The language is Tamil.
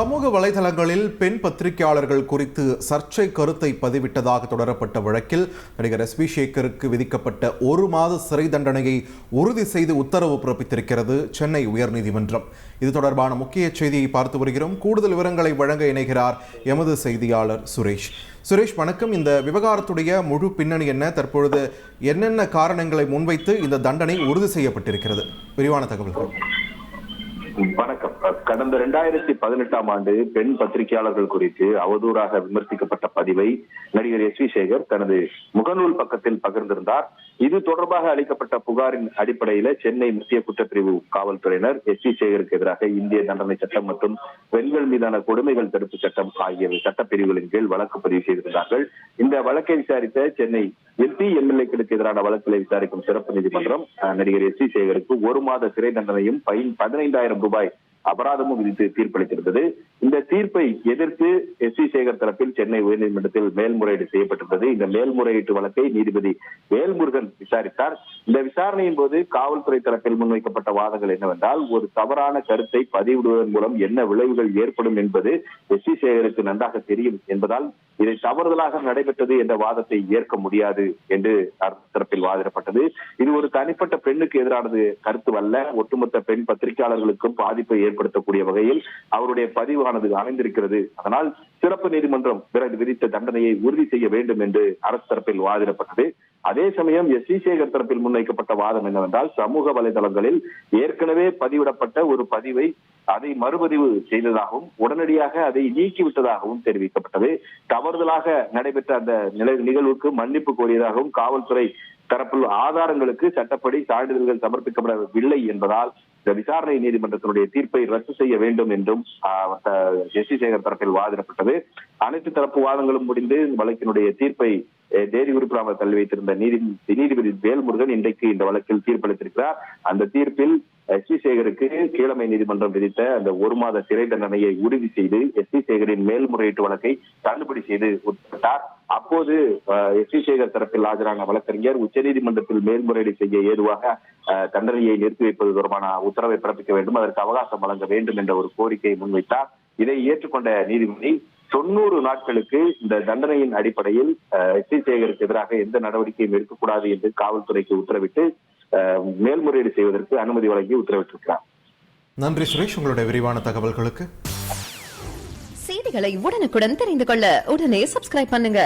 சமூக வலைதளங்களில் பெண் பத்திரிகையாளர்கள் குறித்து சர்ச்சை கருத்தை பதிவிட்டதாக தொடரப்பட்ட வழக்கில் நடிகர் எஸ் வி சேகருக்கு விதிக்கப்பட்ட 1 மாத சிறை தண்டனையை உறுதி செய்து உத்தரவு பிறப்பித்திருக்கிறது சென்னை உயர்நீதிமன்றம். இது தொடர்பான முக்கிய செய்தியை பார்த்து வருகிறோம். கூடுதல் விவரங்களை வழங்க இணைகிறார் எமது செய்தியாளர் சுரேஷ். சுரேஷ், வணக்கம். இந்த விவகாரத்துடைய முழு பின்னணி என்ன? தற்பொழுது என்னென்ன காரணங்களை முன்வைத்து இந்த தண்டனை உறுதி செய்யப்பட்டிருக்கிறது? விரிவான தகவல்கள். வணக்கம். கடந்த 2018ஆம் ஆண்டு பெண் பத்திரிகையாளர்கள் குறித்து அவதூறாக விமர்சிக்கப்பட்ட பதிவை நடிகர் எஸ் வி சேகர் தனது முகநூல் பக்கத்தில் பகிர்ந்திருந்தார். இது தொடர்பாக அளிக்கப்பட்ட புகாரின் அடிப்படையில சென்னை மத்திய குற்றப்பிரிவு காவல்துறையினர் எஸ் வி சேகருக்கு எதிராக இந்திய தண்டனை சட்டம் மற்றும் பெண்கள் மீதான கொடுமைகள் தடுப்பு சட்டம் ஆகிய சட்டப்பிரிவுகளின் கீழ் வழக்கு பதிவு செய்திருந்தார்கள். இந்த வழக்கை விசாரித்த சென்னை எம்பி எம்எல்ஏக்களுக்கு எதிரான வழக்குகளை விசாரிக்கும் சிறப்பு நீதிமன்றம் நடிகர் எஸ் வி சேகருக்கு 1 மாத சிறை தண்டனையும் 15,000 ரூபாய் அபராதமும் விதித்து தீர்ப்பளித்திருந்தது. இந்த தீர்ப்பை எதிர்த்து எஸ் வி சேகர் தரப்பில் சென்னை உயர்நீதிமன்றத்தில் மேல்முறையீடு செய்யப்பட்டிருந்தது. இந்த மேல்முறையீட்டு வழக்கை நீதிபதி வேல்முருகன் விசாரித்தார். இந்த விசாரணையின் போது காவல்துறை தரப்பில் முன்வைக்கப்பட்ட வாதங்கள் என்னவென்றால், ஒரு தவறான கருத்தை பதிவிடுவதன் மூலம் என்ன விளைவுகள் ஏற்படும் என்பது எஸ் வி சேகருக்கு நன்றாக தெரியும் என்பதால் இதை தவறுதலாக நடைபெற்றது என்ற வாதத்தை ஏற்க முடியாது என்று தரப்பில் வாதிடப்பட்டது. இது ஒரு தனிப்பட்ட பெண்ணுக்கு எதிரானது கருத்து அல்ல, ஒட்டுமொத்த பெண் பத்திரிகையாளர்களுக்கும் பாதிப்பை ஏற்படுத்தக்கூடிய வகையில் அவருடைய பதிவானது அமைந்திருக்கிறது. அதனால் சிறப்பு நீதிமன்றம் விதித்த தண்டனையை உறுதி செய்ய வேண்டும் என்று அரசு தரப்பில் வாதிடப்பட்டது. அதே சமயம் எஸ் வி சேகர் தரப்பில் முன்வைக்கப்பட்ட வாதம் என்னவென்றால், சமூக வலைதளங்களில் ஏற்கனவே பதிவிடப்பட்ட ஒரு பதிவை அதை மறுபதிவு செய்ததாகவும் உடனடியாக அதை நீக்கிவிட்டதாகவும் தெரிவிக்கப்பட்டது. தவறுதலாக நடைபெற்ற அந்த நிகழ்வுக்கு மன்னிப்பு கோரியதாகவும் காவல்துறை தரப்பில் ஆதாரங்களுக்கு சட்டப்படி சான்றிதழ்கள் சமர்ப்பிக்கப்படவில்லை என்பதால் இந்த விசாரணை நீதிமன்றத்தினுடைய தீர்ப்பை ரத்து செய்ய வேண்டும் என்றும் எஸ் வி சேகர் தரப்பில் வாதிடப்பட்டது. அனைத்து தரப்பு வாதங்களும் முடிந்து வழக்கினுடைய தீர்ப்பை தேதி குறிப்பிடாமல் தள்ளி வைத்திருந்த நீதிபதி வேல்முருகன் இன்றைக்கு இந்த வழக்கில் தீர்ப்பளித்திருக்கிறார். அந்த தீர்ப்பில் எஸ் வி சேகருக்கு கீழமை நீதிமன்றம் விதித்த அந்த 1 மாத சிறை தண்டனையை உறுதி செய்து எஸ் வி சேகரின் மேல்முறையீட்டு வழக்கை தள்ளுபடி செய்து உத்தரவிட்டார். அப்போது எஸ் வி சேகர் தரப்பில் ஆஜரான வழக்கறிஞர் உச்சநீதிமன்றத்தில் மேல்முறையீடு செய்ய ஏதுவாக தண்டனையை நிறுத்தி வைப்பது தொடர்பான உத்தரவை பிறப்பிக்க வேண்டும், அதற்கு அவகாசம் வழங்க வேண்டும் என்ற ஒரு கோரிக்கையை முன்வைத்தார். இதை ஏற்றுக்கொண்ட நீதிபதி 90 நாட்களுக்கு இந்த தண்டனையின் அடிப்படையில் எஸ் வி சேகருக்கு எதிராக எந்த நடவடிக்கையும் எடுக்கக்கூடாது என்று காவல்துறைக்கு உத்தரவிட்டு மேல்முறையீடு செய்வதற்கு அனுமதி வழங்கி உத்தரவிட்டிருக்கிறார். நன்றி சுரேஷ், உங்களுடைய விரிவான தகவல்களுக்கு. செய்திகளை உடனுக்குடன் தெரிந்து கொள்ள உடனே சப்ஸ்கிரைப் பண்ணுங்க.